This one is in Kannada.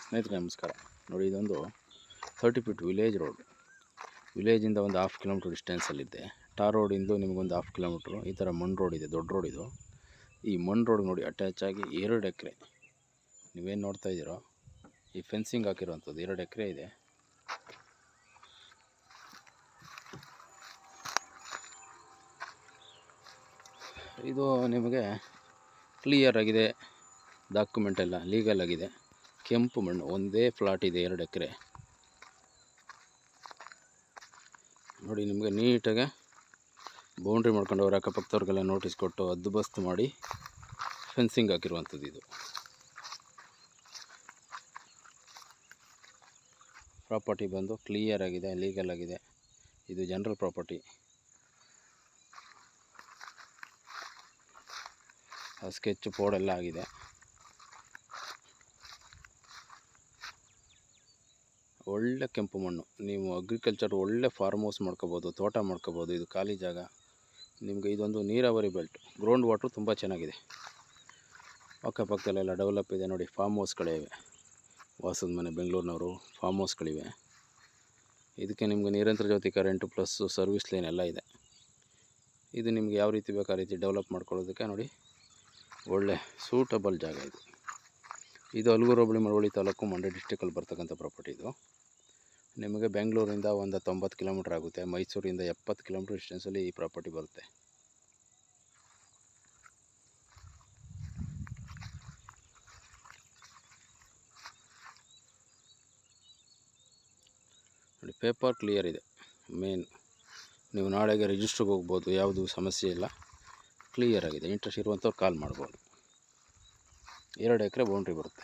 ಸ್ನೇಹಿತರೆ ನಮಸ್ಕಾರ. ನೋಡಿ, ಇದೊಂದು 30 ಫೀಟ್ ವಿಲೇಜ್ ರೋಡ್. ವಿಲೇಜಿಂದ ಒಂದು 1/2 ಕಿಲೋಮೀಟ್ರ್ ಡಿಸ್ಟೆನ್ಸಲ್ಲಿದೆ. ಟಾರ್ ರೋಡಿಂದು ನಿಮಗೊಂದು 1/2 ಕಿಲೋಮೀಟ್ರು. ಈ ಥರ ಮಣ್ಣು ರೋಡ್ ಇದೆ, ದೊಡ್ಡ ರೋಡ್ ಇದು. ಈ ಮಣ್ಣು ರೋಡ್ ನೋಡಿ ಅಟ್ಯಾಚ್ ಆಗಿ 2 ಎಕರೆ ನೀವೇನು ನೋಡ್ತಾ ಇದ್ದೀರೋ ಈ ಫೆನ್ಸಿಂಗ್ ಹಾಕಿರುವಂಥದ್ದು 2 ಎಕರೆ ಇದೆ. ಇದು ನಿಮಗೆ ಕ್ಲಿಯರ್ ಆಗಿದೆ, ಡಾಕ್ಯುಮೆಂಟ್ ಎಲ್ಲ ಲೀಗಲ್ ಆಗಿದೆ. ಕೆಂಪು ಮಣ್ಣು, ಒಂದೇ ಫ್ಲಾಟ್ ಇದೆ, 2 ಎಕರೆ. ನೋಡಿ, ನಿಮಗೆ ನೀಟಾಗಿ ಬೌಂಡ್ರಿ ಮಾಡ್ಕೊಂಡು ಅವ್ರ ಅಕ್ಕಪಕ್ಕದವ್ರಿಗೆಲ್ಲ ನೋಟಿಸ್ ಕೊಟ್ಟು ಹದ್ದುಬಸ್ತು ಮಾಡಿ ಫೆನ್ಸಿಂಗ್ ಹಾಕಿರುವಂಥದ್ದು ಇದು. ಪ್ರಾಪರ್ಟಿ ಬಂದು ಕ್ಲಿಯರ್ ಆಗಿದೆ, ಲೀಗಲ್ ಆಗಿದೆ. ಇದು ಜನರಲ್ ಪ್ರಾಪರ್ಟಿ. ಸ್ಕೆಚ್ ಬೋರ್ಡೆಲ್ಲ ಆಗಿದೆ. ಒಳ್ಳೆ ಕೆಂಪು ಮಣ್ಣು. ನೀವು ಅಗ್ರಿಕಲ್ಚರ್ ಒಳ್ಳೆ ಫಾರ್ಮ್ ಹೌಸ್ ಮಾಡ್ಕೋಬೋದು, ತೋಟ ಮಾಡ್ಕೋಬೋದು. ಇದು ಖಾಲಿ ಜಾಗ. ನಿಮಗೆ ಇದೊಂದು ನೀರಾವರಿ ಬೆಲ್ಟ್. ಗ್ರೌಂಡ್ ವಾಟ್ರು ತುಂಬ ಚೆನ್ನಾಗಿದೆ. ಅಕ್ಕಪಕ್ಕದಲ್ಲೆಲ್ಲ ಡೆವಲಪ್ ಇದೆ. ನೋಡಿ, ಫಾರ್ಮ್ ಹೌಸ್ಗಳಿವೆ. ವಾಸದ ಮನೆ ಬೆಂಗಳೂರಿನವರು ಫಾರ್ಮ್ ಹೌಸ್ಗಳಿವೆ. ಇದಕ್ಕೆ ನಿಮಗೆ ನಿರಂತರ ಜ್ಯೋತಿ ಕರೆಂಟು ಪ್ಲಸ್ ಸರ್ವಿಸ್ ಲೈನ್ ಎಲ್ಲ ಇದೆ. ಇದು ನಿಮಗೆ ಯಾವ ರೀತಿ ಬೇಕು ಆ ರೀತಿ ಡೆವಲಪ್ ಮಾಡ್ಕೊಳ್ಳೋದಕ್ಕೆ ನೋಡಿ ಒಳ್ಳೆ ಸೂಟಬಲ್ ಜಾಗ ಇದು. ಇದು ಅಲಗೂರು ಹೋಬಳಿ ಮಳವಳ್ಳಿ ತಾಲೂಕು, ಮಂಡ್ಯ ಡಿಸ್ಟಿಕಲ್ಲಿ ಬರ್ತಕ್ಕಂಥ ಪ್ರಾಪರ್ಟಿ ಇದು. ನಿಮಗೆ ಬೆಂಗಳೂರಿಂದ ಒಂದು 90 ಕಿಲೋಮೀಟ್ರ್ ಆಗುತ್ತೆ. ಮೈಸೂರಿಂದ 70 ಕಿಲೋಮೀಟ್ರ್ ಡಿಸ್ಟೆನ್ಸಲ್ಲಿ ಈ ಪ್ರಾಪರ್ಟಿ ಬರುತ್ತೆ. ನೋಡಿ, ಪೇಪರ್ ಕ್ಲಿಯರ್ ಇದೆ. ಮೇನ್ ನೀವು ನಾಳೆಗೆ ರಿಜಿಸ್ಟ್ರಿಗೆ ಹೋಗ್ಬೋದು, ಯಾವುದು ಸಮಸ್ಯೆ ಇಲ್ಲ, ಕ್ಲಿಯರ್ ಆಗಿದೆ. ಇಂಟ್ರೆಸ್ಟ್ ಇರುವಂಥವ್ರು ಕಾಲ್ ಮಾಡ್ಬೋದು. 2 ಎಕರೆ ಬೌಂಡ್ರಿ ಬರುತ್ತೆ.